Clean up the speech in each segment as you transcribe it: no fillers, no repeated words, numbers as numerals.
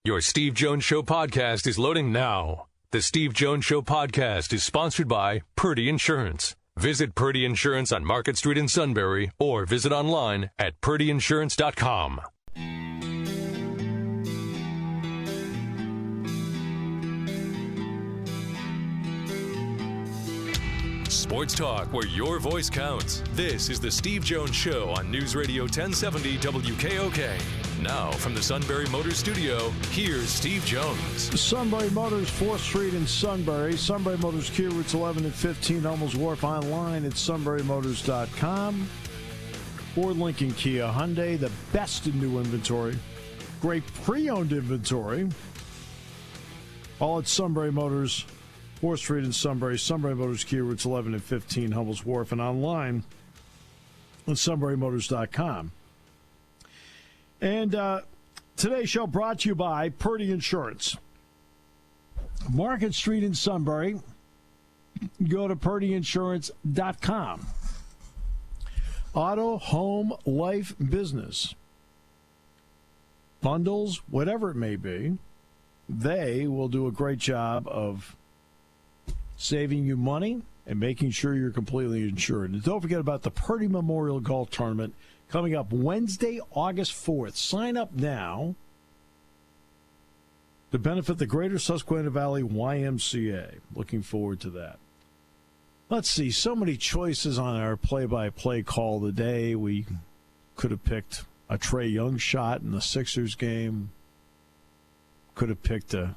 Your Steve Jones Show podcast is loading now. The Steve Jones Show podcast is sponsored by Purdy Insurance. Visit Purdy Insurance on Market Street in Sunbury or visit online at purdyinsurance.com. Sports talk where your voice counts. This is the Steve Jones Show on News Radio 1070 WKOK. Now, from the Sunbury Motors Studio, here's Steve Jones. Sunbury Motors, 4th Street in Sunbury. Sunbury Motors, Kia routes 11 and 15, Hummels Wharf, online at sunburymotors.com. Ford, Lincoln, Kia, Hyundai, the best in new inventory. Great pre-owned inventory. All at Sunbury Motors, 4th Street in Sunbury. Sunbury Motors, Kia routes 11 and 15, Hummels Wharf, and online at sunburymotors.com. And today's show brought to you by Purdy Insurance. Market Street in Sunbury. Go to purdyinsurance.com. Auto, home, life, business. Bundles, whatever it may be. They will do a great job of saving you money and making sure you're completely insured. And don't forget about the Purdy Memorial Golf Tournament coming up Wednesday, August 4th. Sign up now to benefit the Greater Susquehanna Valley YMCA. Looking forward to that. Let's see, so many choices on our play-by-play call today. We could have picked a Trae Young shot in the Sixers game. Could have picked a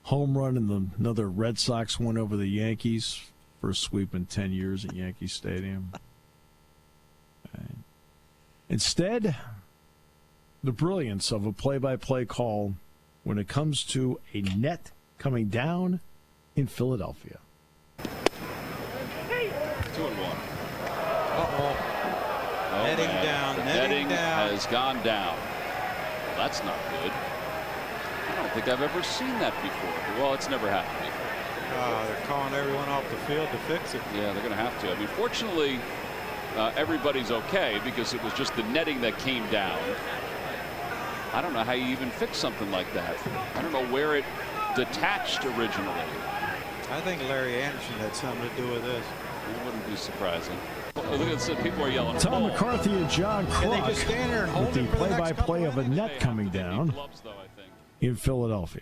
home run in another Red Sox win over the Yankees. First sweep in 10 years at Yankee Stadium. Instead, the brilliance of a play-by-play call when it comes to a net coming down in Philadelphia. 2-1. Uh-oh. Netting down. Has gone down. Well, that's not good. I don't think I've ever seen that before. Well, it's never happened before. They're calling everyone off the field to fix it. Yeah, they're going to have to. I mean, fortunately, everybody's okay because it was just the netting that came down. I don't know how you even fix something like that. I don't know where it detached originally. I think Larry Anderson had something to do with this. It wouldn't be surprising. Look at this, people are yelling. Tom McCarthy and John Kruk just stand there and hold with the play-by-play of a net coming down in Philadelphia.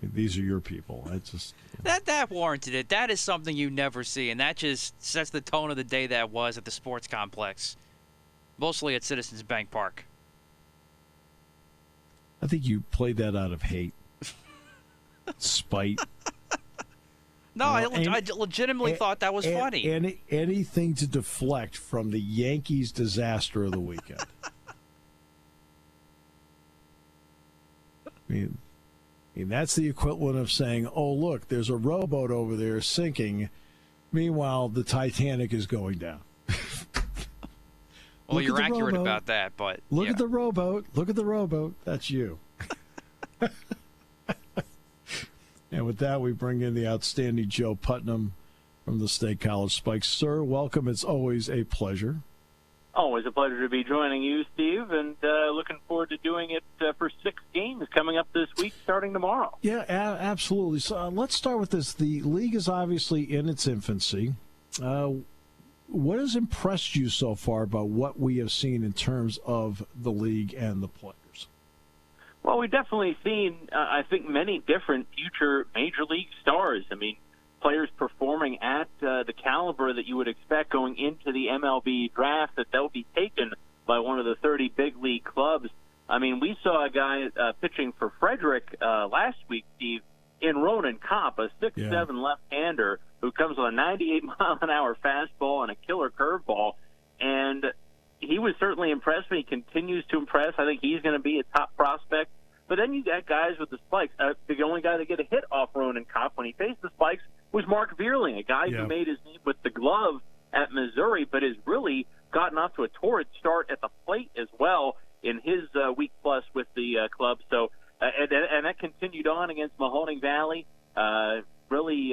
These are your people. It's just that warranted it. That is something you never see, and that just sets the tone of the day that was at the sports complex, mostly at Citizens Bank Park. I think you played that out of hate, spite. No, I legitimately thought that was funny. Anything to deflect from the Yankees' disaster of the weekend. I mean, that's the equivalent of saying, oh, look, there's a rowboat over there sinking. Meanwhile, the Titanic is going down. Well, you're accurate about that, but look at the rowboat. Look at the rowboat. That's you. And with that, we bring in the outstanding Joe Putnam from the State College Spikes. Sir, welcome. It's always a pleasure. Always a pleasure to be joining you, Steve, and looking forward to doing it for 6 games coming up this week, starting tomorrow. Yeah, absolutely. So let's start with this. The league is obviously in its infancy. What has impressed you so far about what we have seen in terms of the league and the players? Well, we've definitely seen, I think, many different future major league stars. I mean, players performing at the caliber that you would expect going into the MLB draft, that they'll be taken by one of the 30 big league clubs. I mean, we saw a guy pitching for Frederick last week, Steve, in Ronan Kopp, a 6'7" left-hander who comes with a 98-mile-an-hour fastball and a killer curveball. And he was certainly impressed, and he continues to impress. I think he's going to be a top prospect. But then you got guys with the spikes. The only guy that get a hit off Ronan Kopp when he faced the spikes was Mark Vierling, a guy who made his name with the glove at Missouri, but has really gotten off to a torrid start at the plate as well in his week plus with the club. So, and that continued on against Mahoning Valley. Really,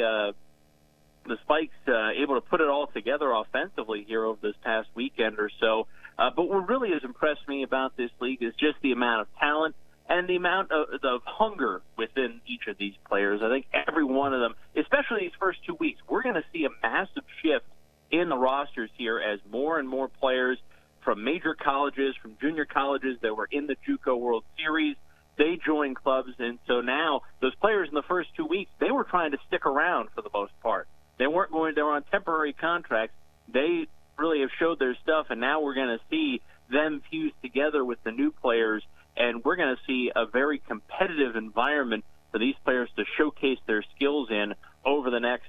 the Spikes able to put it all together offensively here over this past weekend or so. But what really has impressed me about this league is just the amount of talent and the amount of hunger within each of these players. I think every one of them, especially these first 2 weeks, we're going to see a massive shift in the rosters here as more and more players from major colleges, from junior colleges that were in the JUCO World Series, they join clubs. And so now those players in the first 2 weeks, they were trying to stick around for the most part. They were on temporary contracts. They really have showed their stuff, and now we're going to see them fused together with the new players, and we're going to see a very competitive environment for these players to showcase their skills in over the next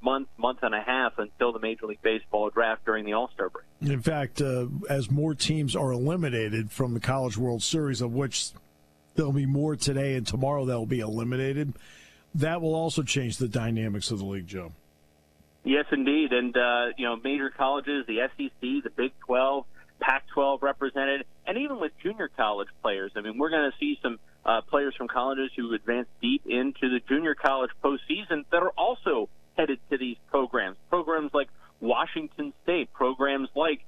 month and a half until the Major League Baseball draft during the All-Star break. In fact, as more teams are eliminated from the College World Series, of which there'll be more today and tomorrow that will be eliminated, that will also change the dynamics of the league, Joe. Yes, indeed. And, major colleges, the SEC, the Big 12, Pac-12 represented, and even with junior college players. I mean, we're going to see some players from colleges who advance deep into the junior college postseason that are also headed to these programs. Programs like Washington State, programs like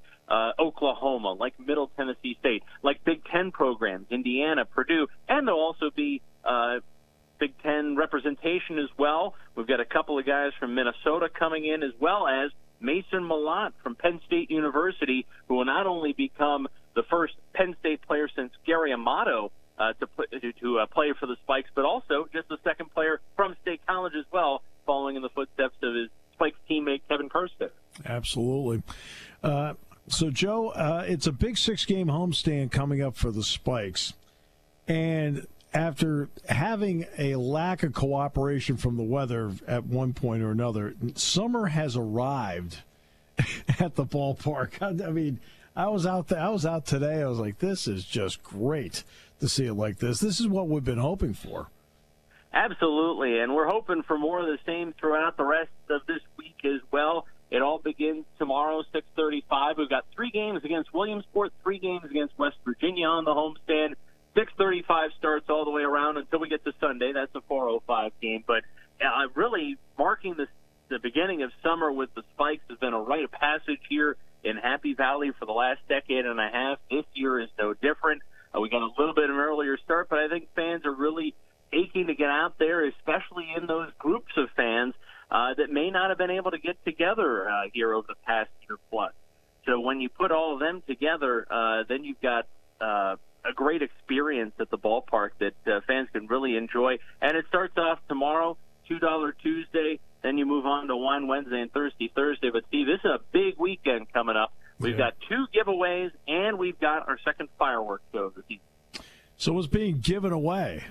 Oklahoma, like Middle Tennessee State, like Big Ten programs, Indiana, Purdue, and there'll also be Big Ten representation as well. We've got a couple of guys from Minnesota coming in, as well as Mason Malott from Penn State University, who will not only become the first Penn State player since Gary Amato to play for the Spikes, but also just the second player from State College as well, following in the footsteps of his Spikes teammate Kevin Kerstead. Absolutely. So, Joe, it's a big 6-game homestand coming up for the Spikes. And after having a lack of cooperation from the weather at one point or another, summer has arrived at the ballpark. I mean, I was out today. I was like, this is just great to see it like this. This is what we've been hoping for. Absolutely, and we're hoping for more of the same throughout the rest of this week as well. It all begins tomorrow, 6:35. We've got 3 games against Williamsport, 3 games against West Virginia on the homestand. 6:35 starts all the way around until we get to Sunday. That's a 4:05 game. But really marking the beginning of summer with the Spikes has been a rite of passage here in Happy Valley for the last decade and a half. This year is no different. We got a little bit of an earlier start, but I think fans are really aching to get out there, especially in those groups of fans that may not have been able to get together here over the past year plus. So when you put all of them together, then you've got a great experience at the ballpark that fans can really enjoy. And it starts off tomorrow, $2 Tuesday, then you move on to Wine Wednesday and Thursday. But, Steve, this is a big weekend coming up. We've got 2 giveaways, and we've got our second fireworks show of the season. So what's being given away?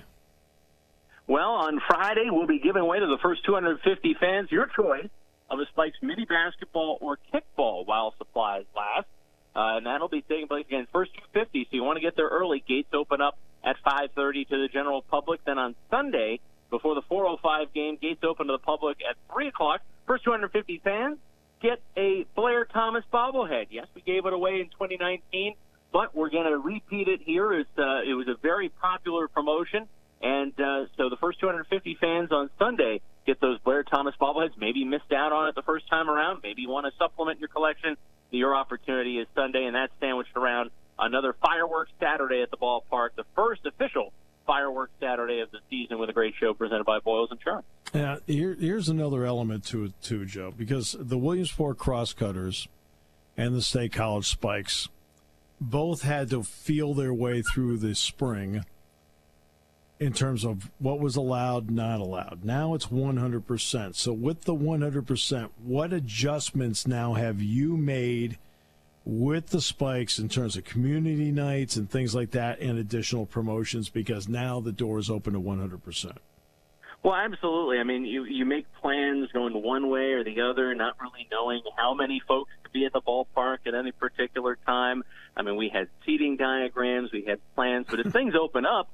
Well, on Friday, we'll be giving away to the first 250 fans your choice of a Spikes mini basketball or kickball while supplies last. And that'll be taking place again, first 250, so you want to get there early. Gates open up at 5:30 to the general public. Then on Sunday, before the 4:05 game, gates open to the public at 3 o'clock. First 250 fans get a Blair Thomas bobblehead. Yes, we gave it away in 2019, but we're going to repeat it here. It was a very popular promotion, and so the first 250 fans on Sunday get those Blair Thomas bobbleheads. Maybe missed out on it the first time around. Maybe you want to supplement your collection. Your opportunity is Sunday, and that's sandwiched around another fireworks Saturday at the ballpark, the first official fireworks Saturday of the season with a great show presented by Boyles Insurance. Yeah, here's another element to it, too, Joe, because the Williamsport Crosscutters and the State College Spikes both had to feel their way through the spring in terms of what was allowed, not allowed. Now it's 100%. So with the 100%, what adjustments now have you made with the Spikes in terms of community nights and things like that and additional promotions, because now the door is open to 100%? Well, absolutely. I mean, you make plans going one way or the other, not really knowing how many folks could be at the ballpark at any particular time. I mean, we had seating diagrams, we had plans, but as things open up,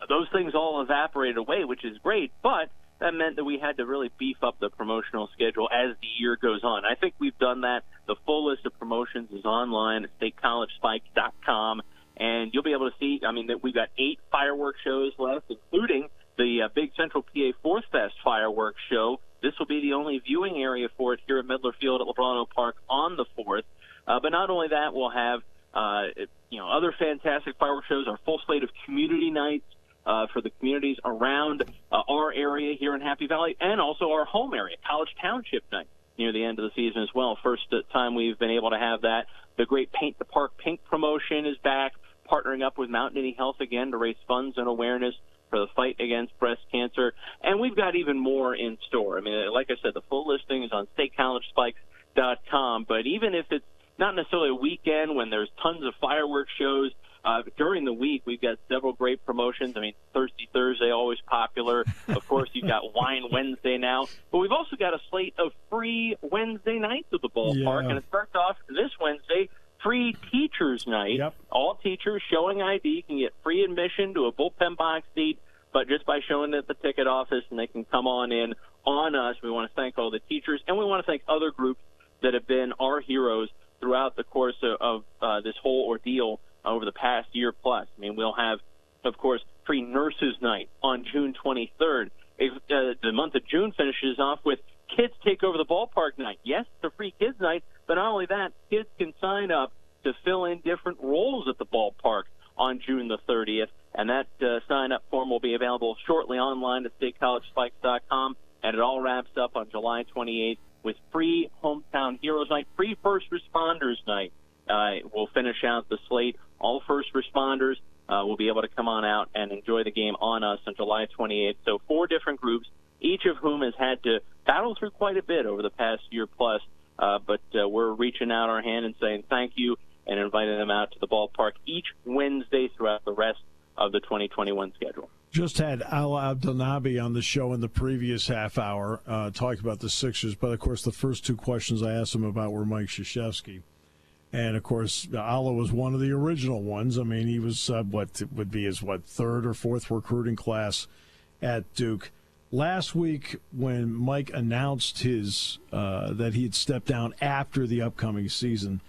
those things all evaporated away, which is great, but that meant that we had to really beef up the promotional schedule as the year goes on. I think we've done that. The full list of promotions is online at statecollegespikes.com, and you'll be able to see, I mean, that we've got 8 fireworks shows left, including the Big Central PA Fourth Fest fireworks show. This will be the only viewing area for it here at Midler Field at Lebrano Park on the 4th. But not only that, we'll have Other fantastic fireworks shows, our full slate of community nights for the communities around our area here in Happy Valley, and also our home area, College Township night, near the end of the season as well. First time we've been able to have that. The great Paint the Park Pink promotion is back, partnering up with Mount Nittany Health again to raise funds and awareness for the fight against breast cancer. And we've got even more in store. I mean, like I said, the full listing is on statecollegespikes.com. But even if it's not necessarily a weekend when there's tons of fireworks shows, during the week, we've got several great promotions. I mean, Thirsty Thursday, always popular. Of course, you've got Wine Wednesday now. But we've also got a slate of free Wednesday nights at the ballpark. And it starts off this Wednesday, free Teachers Night. Yep. All teachers showing ID can get free admission to a bullpen box seat, but just by showing it at the ticket office, and they can come on in on us. We want to thank all the teachers, and we want to thank other groups that have been our heroes throughout the course of this whole ordeal over the past year plus. I mean, we'll have, of course, free Nurses Night on June 23rd. The month of June finishes off with Kids Take Over the Ballpark Night. Yes, it's a free kids night, but not only that, kids can sign up to fill in different roles at the ballpark on June the 30th, and that sign-up form will be available shortly online at statecollegespikes.com, and it all wraps up on July 28th with free Hometown Heroes Night, free First Responders Night. We'll finish out the slate. All first responders will be able to come on out and enjoy the game on us on July 28th. So 4 different groups, each of whom has had to battle through quite a bit over the past year plus, but we're reaching out our hand and saying thank you and inviting them out to the ballpark each Wednesday throughout the rest of the 2021 schedule. Just had Ala Abdelnaby on the show in the previous half hour talking about the Sixers, but of course the first 2 questions I asked him about were Mike Krzyzewski. And, of course, Ala was one of the original ones. I mean, he was what would be his, 3rd or 4th recruiting class at Duke. Last week when Mike announced his that he had stepped down after the upcoming season,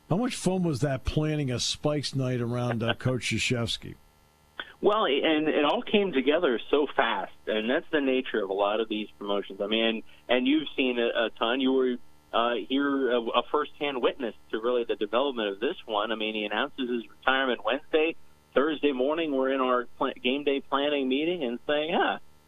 how much fun was that planning a Spikes night around Coach Krzyzewski? Well, and it all came together so fast, and that's the nature of a lot of these promotions. I mean, and you've seen a ton. You were here a first-hand witness to really the development of this one. I mean, he announces his retirement Wednesday. Thursday morning, we're in our game day planning meeting and saying,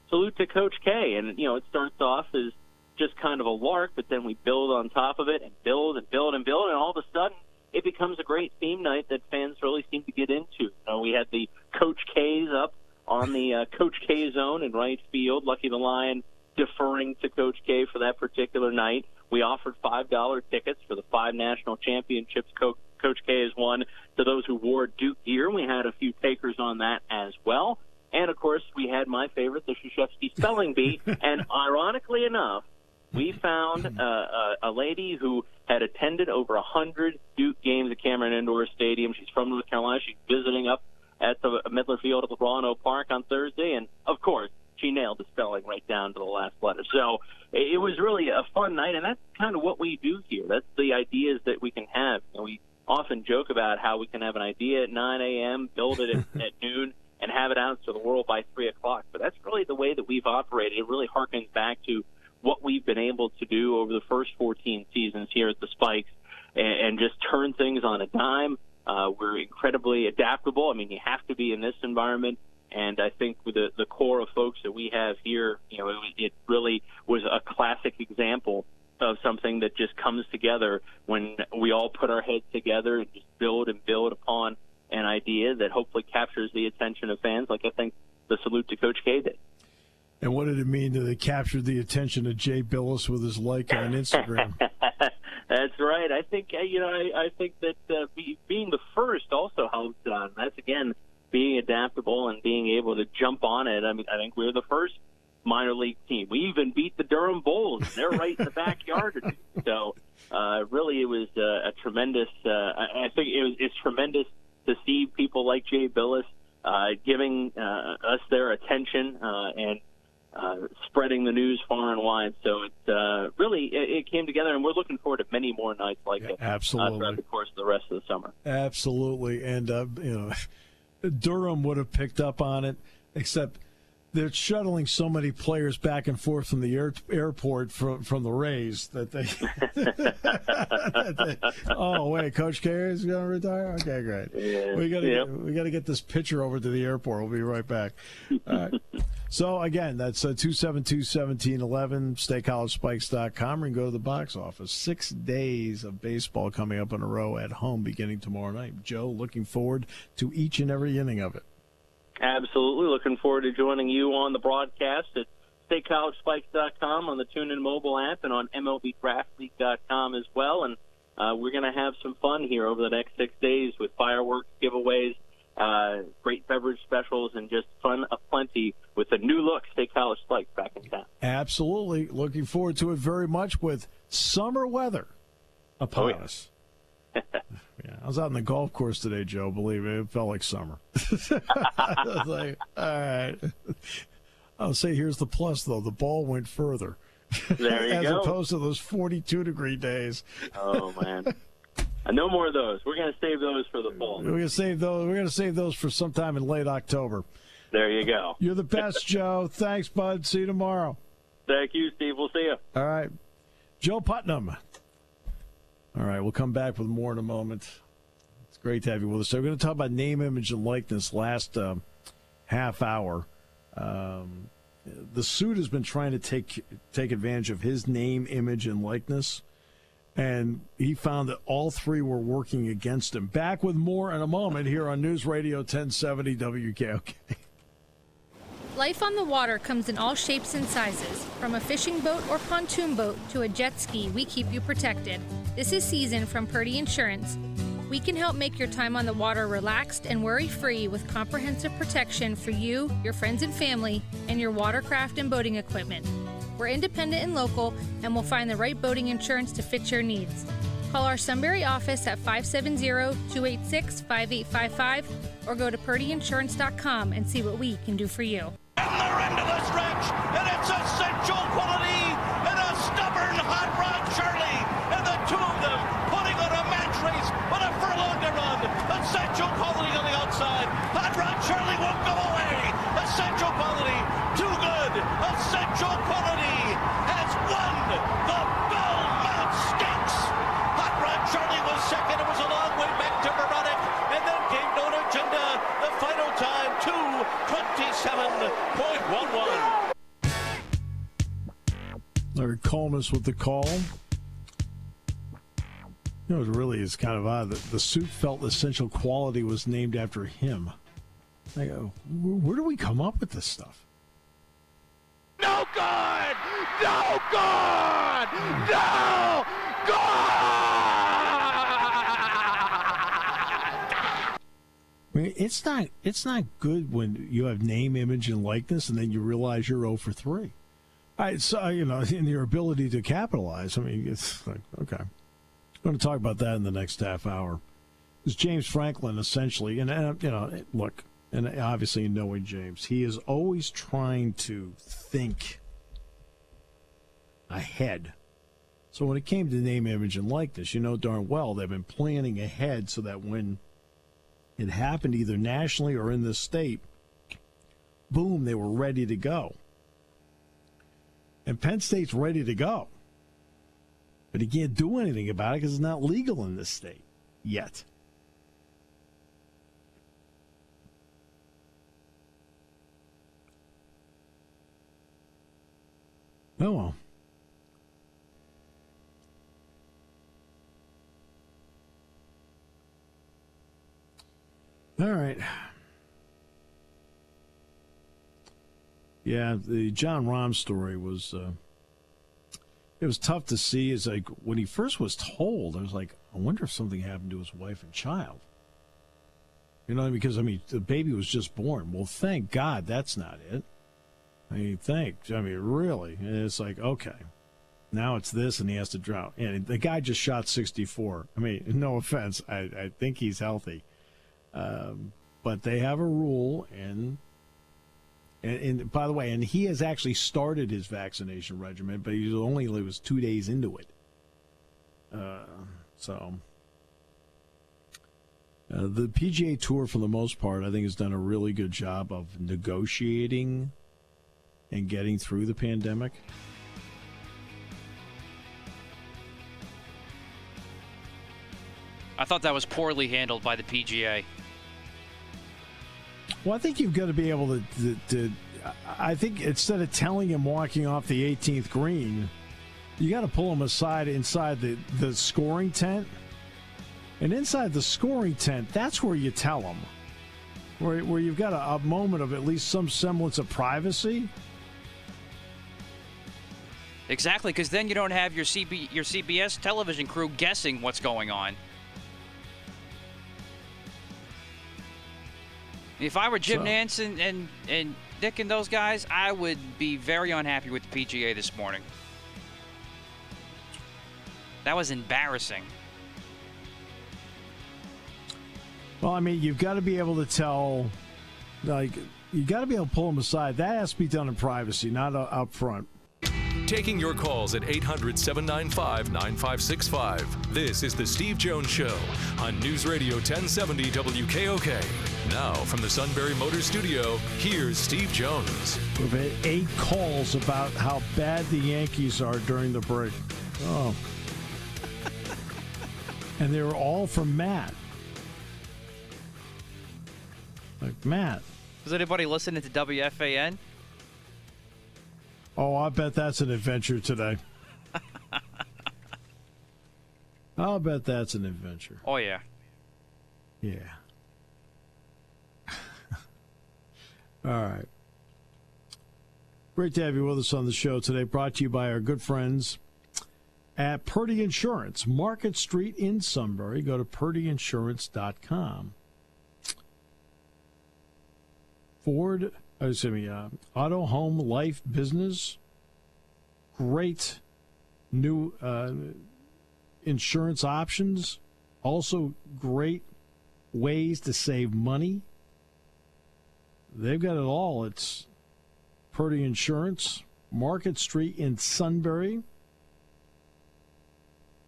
salute to Coach K. And, it starts off as just kind of a lark, but then we build on top of it and build and build and build, and all of a sudden it becomes a great theme night that fans really seem to get into. We had the Coach K's up on the Coach K zone in right field. Lucky the Lion deferring to Coach K for that particular night. We offered $5 tickets for the 5 national championships Coach K has won to those who wore Duke gear. We had a few takers on that as well. And, of course, we had my favorite, the Krzyzewski spelling bee. And ironically enough, we found a lady who had attended over 100 Duke games at Cameron Indoor Stadium. She's from North Carolina. She's visiting up at the Midler Field at LeBron Park on Thursday. And, of course, she nailed the spelling right down to the last letter. So it was really a fun night, and that's kind of what we do here. That's the ideas that we can have. We often joke about how we can have an idea at 9 a.m., build it at noon, and have it out to the world by 3 o'clock. But that's really the way that we've operated. It really harkens back to what we've been able to do over the first 14 seasons here at the Spikes and just turn things on a dime. We're incredibly adaptable. I mean, you have to be in this environment. And I think with the core of folks that we have here, it really was a classic example of something that just comes together when we all put our heads together and just build upon an idea that hopefully captures the attention of fans, like I think the salute to Coach K did. And what did it mean that it captured the attention of Jay Billis with his like on Instagram? That's right. I think I think that being the first also helped on. That's again being adaptable and being able to jump on it. I mean, I think we're the first minor league team. We even beat the Durham Bulls. They're right in the backyard. So really, it was a tremendous. I think it's tremendous to see people like Jay Billis giving us their attention and spreading the news far and wide. So it's really it came together, and we're looking forward to many more nights like it. Absolutely, throughout the course of the rest of the summer. Absolutely, and Durham would have picked up on it, except they're shuttling so many players back and forth from the airport from the Rays that they. Oh wait, Coach K is going to retire. Okay, great. Yeah. We got to get this pitcher over to the airport. We'll be right back. All right. So again, that's 272-1711. StateCollegeSpikes.com, or you can go to the box office. 6 days of baseball coming up in a row at home, beginning tomorrow night. Joe, looking forward to each and every inning of it. Absolutely. Looking forward to joining you on the broadcast at StateCollegeSpikes.com, on the TuneIn mobile app, and on MLBDraftLeague.com as well. And we're going to have some fun here over the next 6 days with fireworks, giveaways, great beverage specials, and just fun aplenty with a new look State College Spikes back in town. Absolutely. Looking forward to it very much with summer weather upon us. Yeah, I was out on the golf course today, Joe. Believe me, it felt like summer. I was like, all right. I'll say here's the plus, though. The ball went further. There you As go. opposed to those 42-degree days. Oh, man. No more of those. We're going to save those for the fall. We're going to save those for sometime in late October. There you go. You're the best, Joe. Thanks, bud. See you tomorrow. Thank you, Steve. We'll see you. All right. Joe Putnam. All right, we'll come back with more in a moment. It's great to have you with us. So we're going to talk about name, image, and likeness last half hour. The suit has been trying to take advantage of his name, image, and likeness, and he found that all three were working against him. Back with more in a moment here on News Radio 1070 WKOK. Life on the water comes in all shapes and sizes. From a fishing boat or pontoon boat to a jet ski, we keep you protected. This is Season from Purdy Insurance. We can help make your time on the water relaxed and worry-free with comprehensive protection for you, your friends and family, and your watercraft and boating equipment. We're independent and local, and we'll find the right boating insurance to fit your needs. Call our Sunbury office at 570-286-5855 or go to purdyinsurance.com and see what we can do for you. And they're into the stretch, and it's essential quality and a stubborn hot rod Charlie, and the two of them putting on a match race with a furlong to run. Essential quality on the outside. Hot rod Charlie won't go away. Essential quality, too good. Essential quality has won the Belmont Stakes. Hot rod Charlie was second. It was a long way back to Veronic, and then came Known Agenda. The final time, 2:27.11. Larry Colmus with the call. You know, it really is kind of odd that the suit felt essential quality was named after him. I go, where do we come up with this stuff? No good! No good! No good! I mean, it's not good when you have name, image, and likeness, and then you realize you're 0 for 3. All right, so, you know, in your ability to capitalize, I mean, it's like, okay. I'm going to talk about that in the next half hour. It's James Franklin, essentially, and you know, look, and obviously knowing James, he is always trying to think ahead. So when it came to name, image, and likeness, you know darn well they've been planning ahead so that when it happened either nationally or in this state, boom, they were ready to go. And Penn State's ready to go. But he can't do anything about it because it's not legal in this state yet. Oh, well. All right. Yeah, the John Rahm story was, it was tough to see. It's like when he first was told, I was like, I wonder if something happened to his wife and child. You know, because, I mean, the baby was just born. Well, thank God that's not it. I mean, really. And it's like, okay, now it's this, and he has to drown. And the guy just shot 64. I mean, no offense. I think he's healthy. But they have a rule, and by the way, and he has actually started his vaccination regimen, but he was 2 days into it. The PGA Tour, for the most part, I think has done a really good job of negotiating and getting through the pandemic? I thought that was poorly handled by the PGA. Well, I think you've got to be able to I think instead of telling him walking off the 18th green, you got to pull him aside inside the scoring tent. And inside the scoring tent, that's where you tell him. Where you've got a moment of at least some semblance of privacy. Exactly, because then you don't have your CBS television crew guessing what's going on. If I were Jim Nance and Nick and those guys, I would be very unhappy with the PGA this morning. That was embarrassing. Well, I mean, you've got to be able to tell, you got to be able to pull them aside. That has to be done in privacy, not up front. Taking your calls at 800-795-9565. This is the Steve Jones Show on News Radio 1070 WKOK. Now, from the Sunbury Motors Studio, here's Steve Jones. We've had 8 calls about how bad the Yankees are during the break. Oh. And they were all from Matt. Like, Matt. Was anybody listening to WFAN? Oh, I bet that's an adventure today. I'll bet that's an adventure. Oh, yeah. Yeah. All right. Great to have you with us on the show today. Brought to you by our good friends at Purdy Insurance, Market Street in Sunbury. Go to purdyinsurance.com. Auto, home, life, business. Great new insurance options. Also great ways to save money. They've got it all. It's Purdy Insurance, Market Street in Sunbury.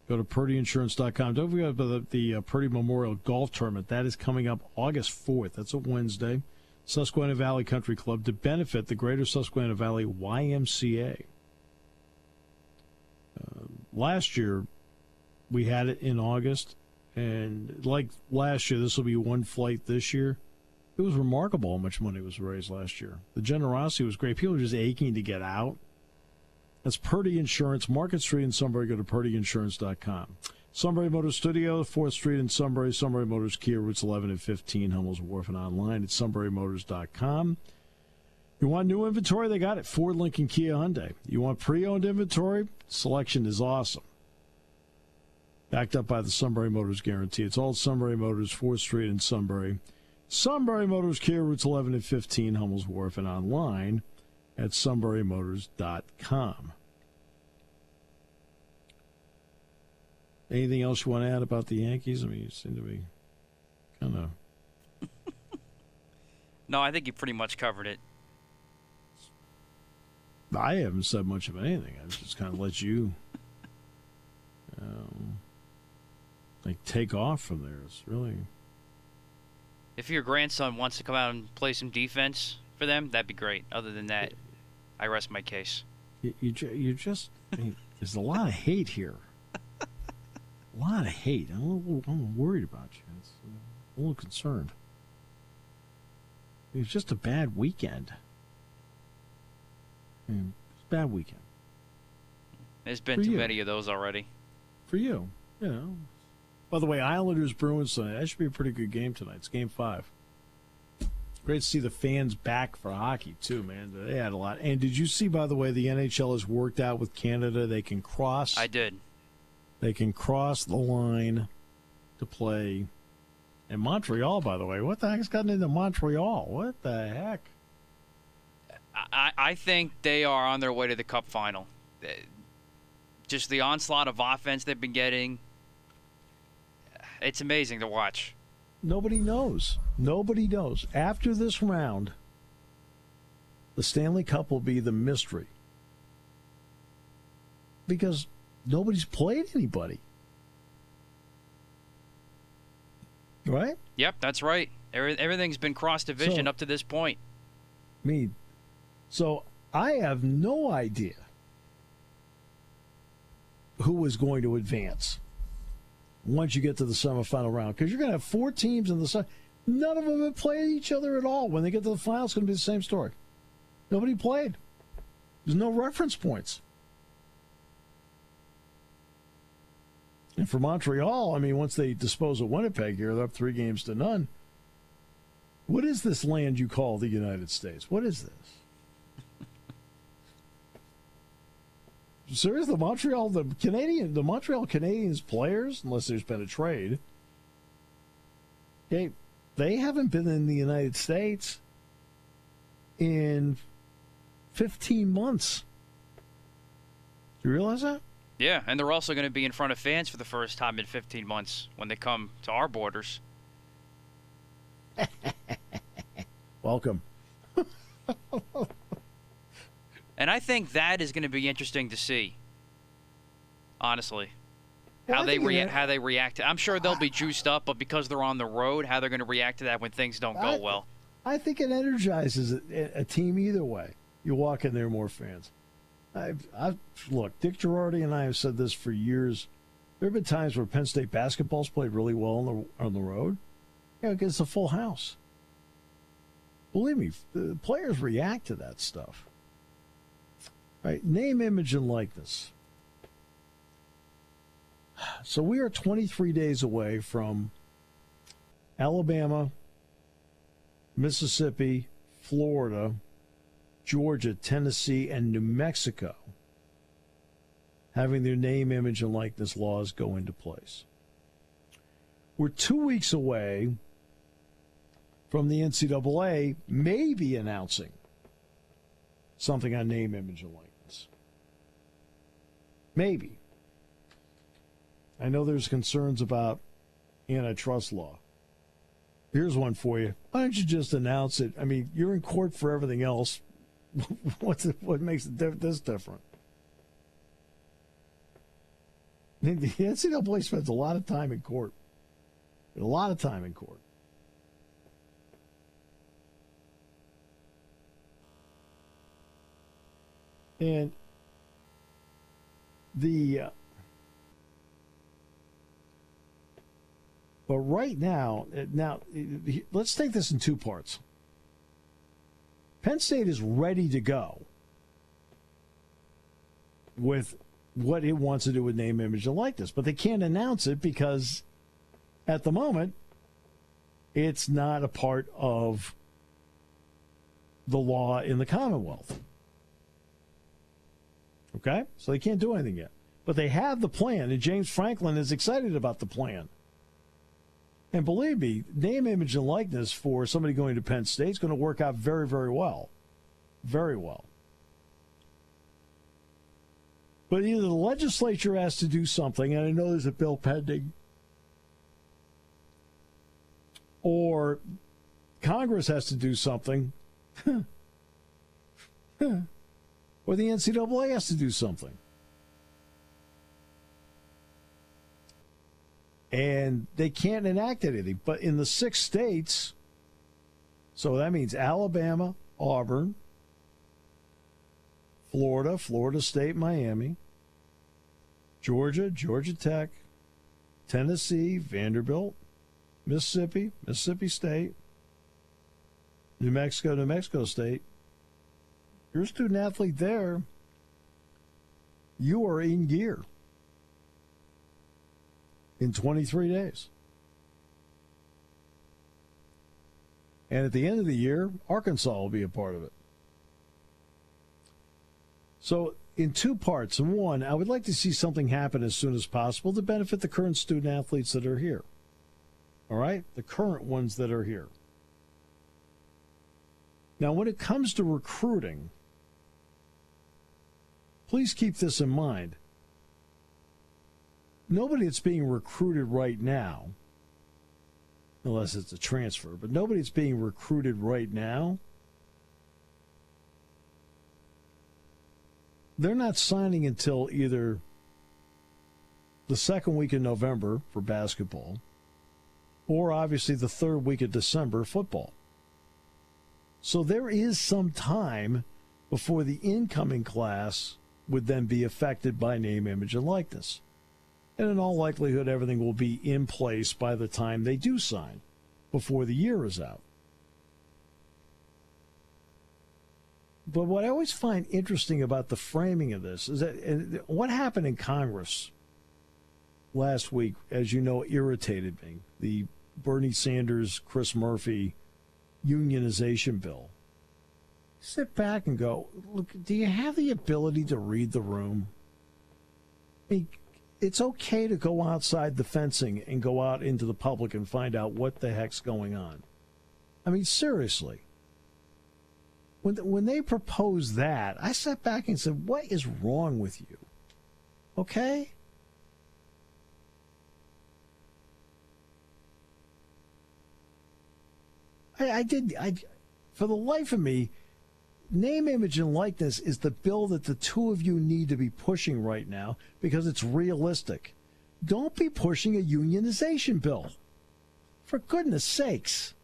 Go to purdyinsurance.com. Don't forget about the Purdy Memorial Golf Tournament. That is coming up August 4th. That's a Wednesday. Susquehanna Valley Country Club to benefit the Greater Susquehanna Valley YMCA. Last year, we had it in August, and like last year, this will be one flight this year. It was remarkable how much money was raised last year. The generosity was great. People were just aching to get out. That's Purdy Insurance, Market Street in Sunbury. Go to purdyinsurance.com. Sunbury Motors Studio, 4th Street in Sunbury. Sunbury Motors Kia, routes 11 and 15, Hummel's Wharf, and online at sunburymotors.com. You want new inventory? They got it. Ford, Lincoln, Kia, Hyundai. You want pre-owned inventory? Selection is awesome. Backed up by the Sunbury Motors guarantee. It's all Sunbury Motors, 4th Street in Sunbury. Sunbury Motors Kia, routes 11 and 15, Hummel's Wharf, and online at sunburymotors.com. Anything else you want to add about the Yankees? I mean, you seem to be kind of... No, I think you pretty much covered it. I haven't said much of anything. I just kind of let you take off from there. It's really... If your grandson wants to come out and play some defense for them, that'd be great. Other than that, I rest my case. You just... I mean, there's a lot of hate here. A lot of hate. I'm worried about you. I'm a little concerned. It was just a bad weekend. It's a bad weekend. There's been too many of those already. For you, you know. By the way, Islanders Bruins tonight. That should be a pretty good game tonight. It's Game 5. Great to see the fans back for hockey too, man. They had a lot. And did you see, by the way, the NHL has worked out with Canada? They can cross. I did. They can cross the line to play in Montreal, by the way. What the heck's gotten into Montreal? What the heck? I think they are on their way to the Cup final. Just the onslaught of offense they've been getting. It's amazing to watch. Nobody knows. Nobody knows. After this round, the Stanley Cup will be the mystery. Because nobody's played anybody. Right? Yep, that's right. Everything's been cross-division up to this point. So I have no idea who is going to advance once you get to the semifinal round, because you're going to have 4 teams in the none of them have played each other at all. When they get to the final, it's going to be the same story. Nobody played. There's no reference points. And for Montreal, I mean, once they dispose of Winnipeg here, they're up 3-0. What is this land you call the United States? What is this? Seriously, the Montreal Canadiens players, unless there's been a trade, they haven't been in the United States in 15 months. Do you realize that? Yeah, and they're also going to be in front of fans for the first time in 15 months when they come to our borders. Welcome. And I think that is going to be interesting to see, honestly. Well, how they react. I'm sure they'll be juiced up, but because they're on the road, how they're going to react to that when things don't go well. I think it energizes a team either way. You walk in there, more fans. Look, Dick Girardi and I have said this for years. There have been times where Penn State basketball's played really well on the road. It's a full house. Believe me, the players react to that stuff. Right? Name, image, and likeness. So we are 23 days away from Alabama, Mississippi, Florida, Georgia, Tennessee, and New Mexico having their name, image, and likeness laws go into place. We're 2 weeks away from the NCAA maybe announcing something on name, image, and likeness. Maybe. I know there's concerns about antitrust law. Here's one for you. Why don't you just announce it? I mean, you're in court for everything else. What makes this different? The NCAA spends a lot of time in court. A lot of time in court. And but right now, let's take this in 2 parts. Penn State is ready to go with what it wants to do with name, image, and likeness, but they can't announce it because at the moment it's not a part of the law in the Commonwealth. Okay? So they can't do anything yet. But they have the plan, and James Franklin is excited about the plan. And believe me, name, image, and likeness for somebody going to Penn State is going to work out very, very well. Very well. But either the legislature has to do something, and I know there's a bill pending, or Congress has to do something, or the NCAA has to do something. And they can't enact anything. But in the 6 states, so that means Alabama, Auburn, Florida, Florida State, Miami, Georgia, Georgia Tech, Tennessee, Vanderbilt, Mississippi, Mississippi State, New Mexico, New Mexico State. You're a student athlete there. You are in gear in 23 days. And at the end of the year, Arkansas will be a part of it. So in 2 parts. And 1, I would like to see something happen as soon as possible to benefit the current student athletes that are here. All right? The current ones that are here. Now, when it comes to recruiting, please keep this in mind. Nobody that's being recruited right now, unless it's a transfer, but nobody that's being recruited right now, they're not signing until either the 2nd week in November for basketball or obviously the 3rd week of December football. So there is some time before the incoming class would then be affected by name, image, and likeness. And in all likelihood, everything will be in place by the time they do sign, before the year is out. But what I always find interesting about the framing of this is that what happened in Congress last week, as you know, irritated me. The Bernie Sanders, Chris Murphy unionization bill. Sit back and go, look, do you have the ability to read the room? I mean, it's okay to go outside the fencing and go out into the public and find out what the heck's going on. I mean, seriously. When they proposed that, I sat back and said, what is wrong with you? Okay? For the life of me, name, image, and likeness is the bill that the two of you need to be pushing right now because it's realistic. Don't be pushing a unionization bill. For goodness sakes.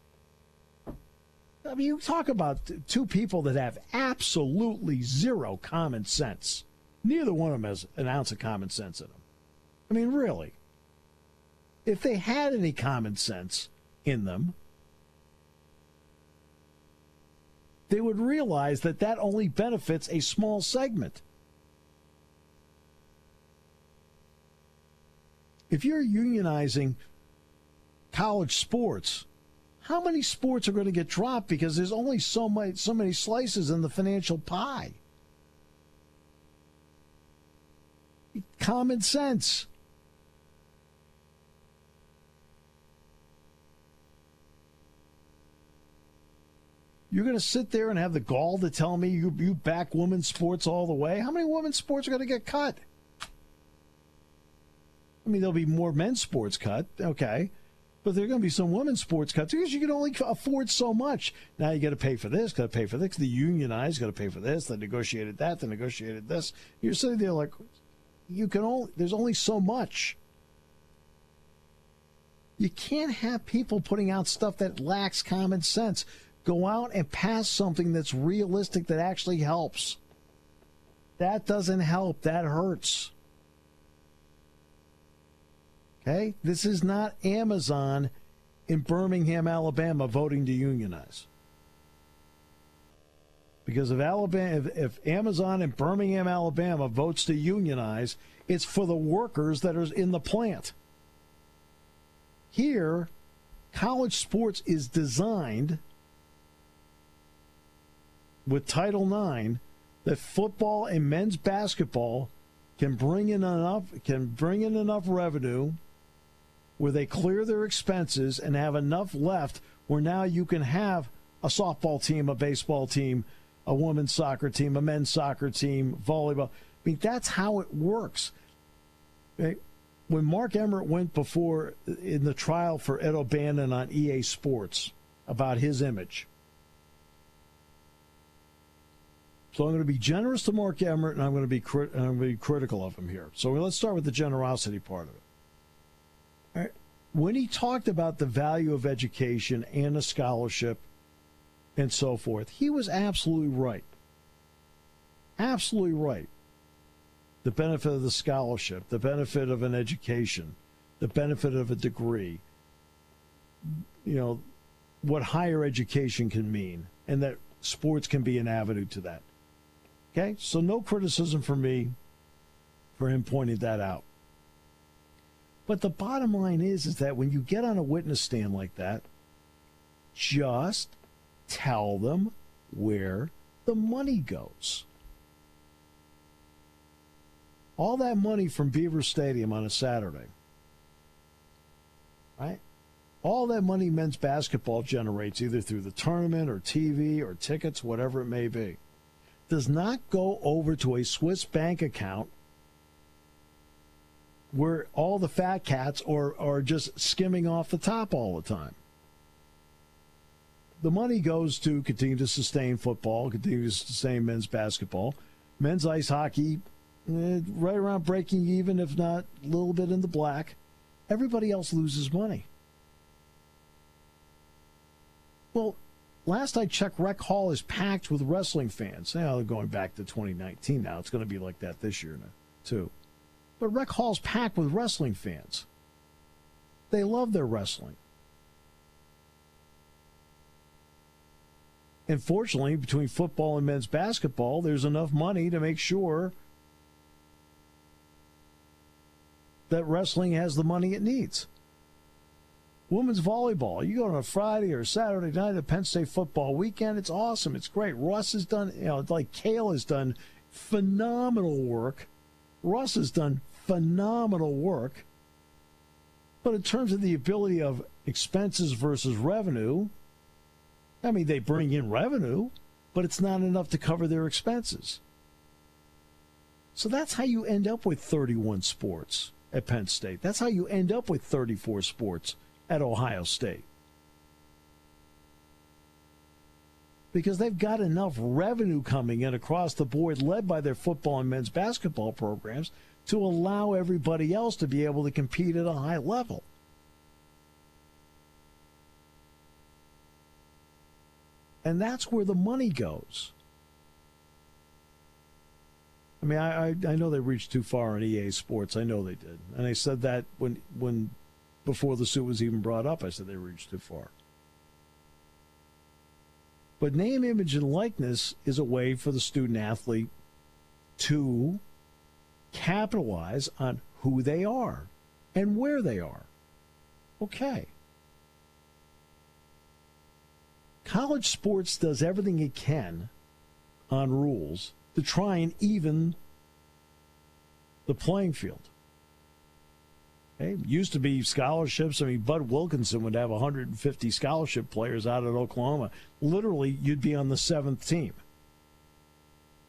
I mean, you talk about two people that have absolutely zero common sense. Neither one of them has an ounce of common sense in them. I mean, really. If they had any common sense in them, they would realize that that only benefits a small segment. If you're unionizing college sports, how many sports are going to get dropped because there's only so many slices in the financial pie? Common sense. You're going to sit there and have the gall to tell me you back women's sports all the way? How many women's sports are going to get cut? I mean, there'll be more men's sports cut, okay. But there are going to be some women's sports cuts because you can only afford so much. Now you got to pay for this, got to pay for this. The unionized got to pay for this. They negotiated that. They negotiated this. You're sitting there like, there's only so much. You can't have people putting out stuff that lacks common sense. Go out and pass something that's realistic that actually helps. That doesn't help. That hurts. Okay? This is not Amazon in Birmingham, Alabama voting to unionize. Because if Amazon in Birmingham, Alabama votes to unionize, it's for the workers that are in the plant. Here, college sports is designed with Title IX that football and men's basketball can bring in enough revenue where they clear their expenses and have enough left where now you can have a softball team, a baseball team, a women's soccer team, a men's soccer team, volleyball. I mean, that's how it works. Okay? When Mark Emmert went before in the trial for Ed O'Bannon on EA Sports about his image. So I'm going to be generous to Mark Emmert, and I'm going to be critical of him here. So let's start with the generosity part of it. All right. When he talked about the value of education and a scholarship and so forth, he was absolutely right. Absolutely right. The benefit of the scholarship, the benefit of an education, the benefit of a degree, what higher education can mean, and that sports can be an avenue to that. Okay? So no criticism from me for him pointing that out. But the bottom line is that when you get on a witness stand like that, just tell them where the money goes. All that money from Beaver Stadium on a Saturday, right? All that money men's basketball generates, either through the tournament or TV or tickets, whatever it may be, does not go over to a Swiss bank account where all the fat cats are just skimming off the top all the time. The money goes to continue to sustain football, continue to sustain men's basketball, men's ice hockey, right around breaking even, if not a little bit in the black. Everybody else loses money. Well, last I checked, Rec Hall is packed with wrestling fans. Now, going back to 2019 now. It's going to be like that this year, too. But Rec Hall's packed with wrestling fans. They love their wrestling. And fortunately, between football and men's basketball, there's enough money to make sure that wrestling has the money it needs. Women's volleyball, you go on a Friday or Saturday night at Penn State football weekend, it's awesome. It's great. Russ has done, like Kale has done phenomenal work. Russ has done phenomenal work. But in terms of the ability of expenses versus revenue, I mean, they bring in revenue, but it's not enough to cover their expenses. So that's how you end up with 31 sports at Penn State. That's how you end up with 34 sports at Ohio State. Because they've got enough revenue coming in across the board, led by their football and men's basketball programs, to allow everybody else to be able to compete at a high level. And that's where the money goes. I mean, I know they reached too far on EA Sports. I know they did. And I said that when before the suit was even brought up, I said they reached too far. But name, image, and likeness is a way for the student athlete to capitalize on who they are and where they are. Okay. College sports does everything it can on rules to try and even the playing field. Okay? Used to be scholarships. I mean, Bud Wilkinson would have 150 scholarship players out at Oklahoma. Literally, you'd be on the 7th team.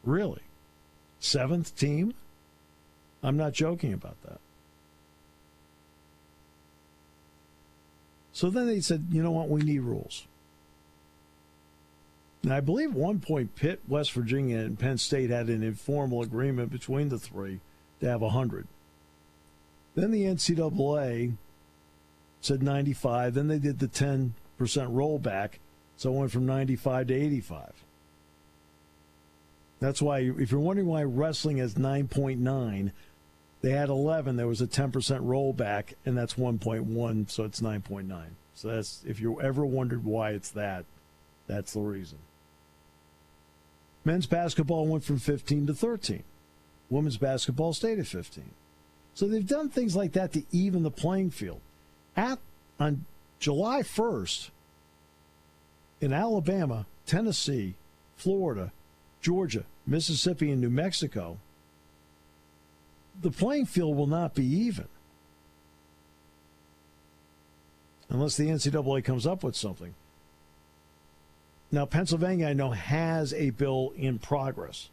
Really? 7th team? I'm not joking about that. So then they said, you know what, we need rules. And I believe at one point Pitt, West Virginia, and Penn State had an informal agreement between the three to have 100. Then the NCAA said 95. Then they did the 10% rollback, so it went from 95 to 85. That's why, if you're wondering why wrestling has 9.9, they had 11. There was a 10% rollback, and that's 1.1, so it's 9.9. So that's, if you ever wondered why it's that, that's the reason. Men's basketball went from 15 to 13. Women's basketball stayed at 15. So they've done things like that to even the playing field. On July 1st, in Alabama, Tennessee, Florida, Georgia, Mississippi, and New Mexico, the playing field will not be even. Unless the NCAA comes up with something. Now, Pennsylvania, I know, has a bill in progress.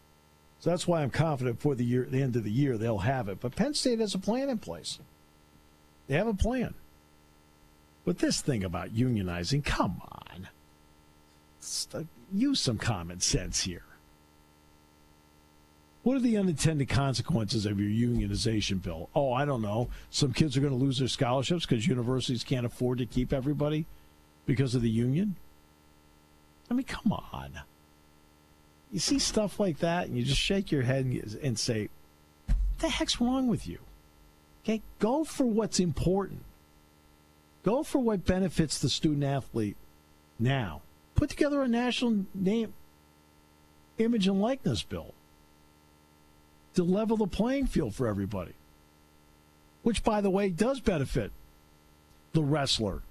So that's why I'm confident for the end of the year they'll have it. But Penn State has a plan in place. They have a plan. But this thing about unionizing, come on. Use some common sense here. What are the unintended consequences of your unionization bill? Oh, I don't know. Some kids are going to lose their scholarships because universities can't afford to keep everybody because of the union? I mean, come on. You see stuff like that, and you just shake your head and say, what the heck's wrong with you? Okay, go for what's important. Go for what benefits the student-athlete now. Put together a national name, image, and likeness bill to level the playing field for everybody, which, by the way, does benefit the wrestler,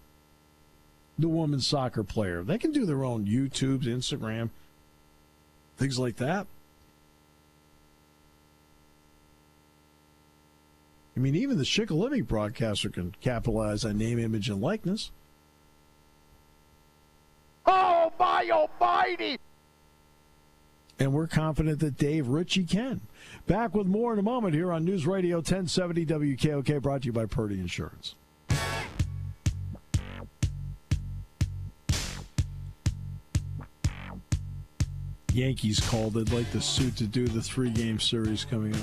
the women's soccer player. They can do their own YouTubes, Instagram, things like that. I mean, even the Shikellamy broadcaster can capitalize on name, image, and likeness. Oh, my almighty! And we're confident that Dave Ritchie can. Back with more in a moment here on News Radio 1070 WKOK, brought to you by Purdy Insurance. Yankees called. They'd like the suit to do the 3-game series coming up.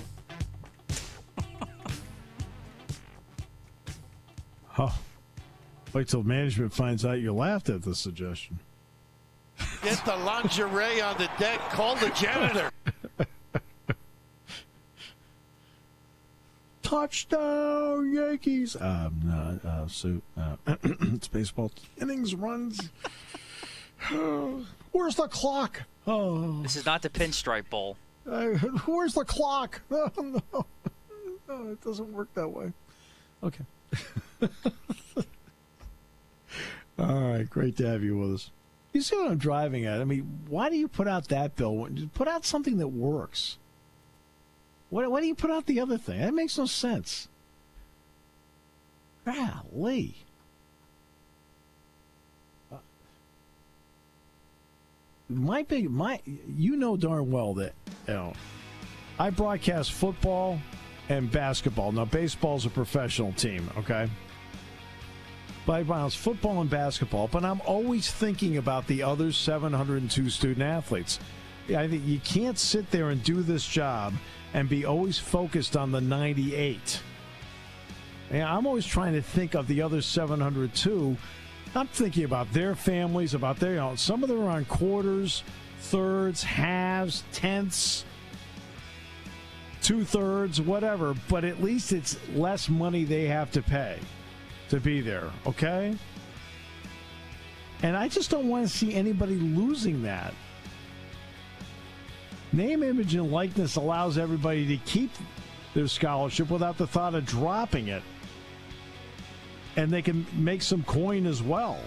Wait till management finds out you laughed at the suggestion. Get the lingerie on the deck. Call the janitor. Touchdown, Yankees. It's baseball. Innings, runs. Where's the clock? Oh. This is not the Pinstripe Bowl. Where's the clock? No, it doesn't work that way. Okay. All right, great to have you with us. You see what I'm driving at? I mean, why do you put out that bill? Put out something that works. Why do you put out the other thing? That makes no sense. Golly. You know darn well that, I broadcast football and basketball. Now, baseball's a professional team, okay? But I broadcast football and basketball, but I'm always thinking about the other 702 student athletes. I think you can't sit there and do this job and be always focused on the 98. I'm always trying to think of the other 702. I'm thinking about their families, about their, some of them are on quarters, thirds, halves, tenths, 2/3, whatever, but at least it's less money they have to pay to be there, okay? And I just don't want to see anybody losing that. Name, image, and likeness allows everybody to keep their scholarship without the thought of dropping it. And they can make some coin as well.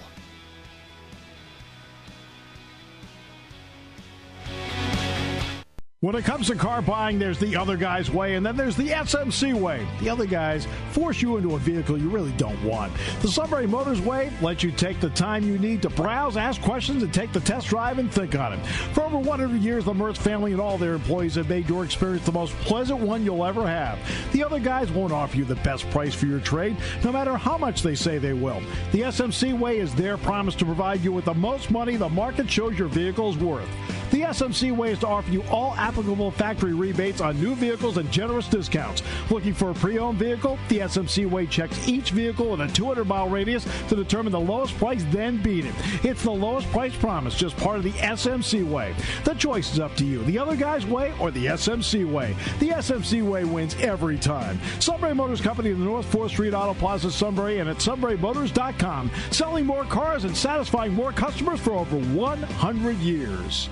When it comes to car buying, there's the other guy's way, and then there's the SMC way. The other guys force you into a vehicle you really don't want. The Sunbury Motors way lets you take the time you need to browse, ask questions, and take the test drive and think on it. For over 100 years, the Mertz family and all their employees have made your experience the most pleasant one you'll ever have. The other guys won't offer you the best price for your trade, no matter how much they say they will. The SMC way is their promise to provide you with the most money the market shows your vehicle is worth. The SMC way is to offer you all applicable factory rebates on new vehicles and generous discounts. Looking for a pre-owned vehicle? The SMC way checks each vehicle in a 200-mile radius to determine the lowest price, then beat it. It's the lowest price promise, just part of the SMC way. The choice is up to you. The other guy's way or the SMC way. The SMC way wins every time. Sunbury Motors Company in the North 4th Street Auto Plaza, Sunbury, and at sunburymotors.com. Selling more cars and satisfying more customers for over 100 years.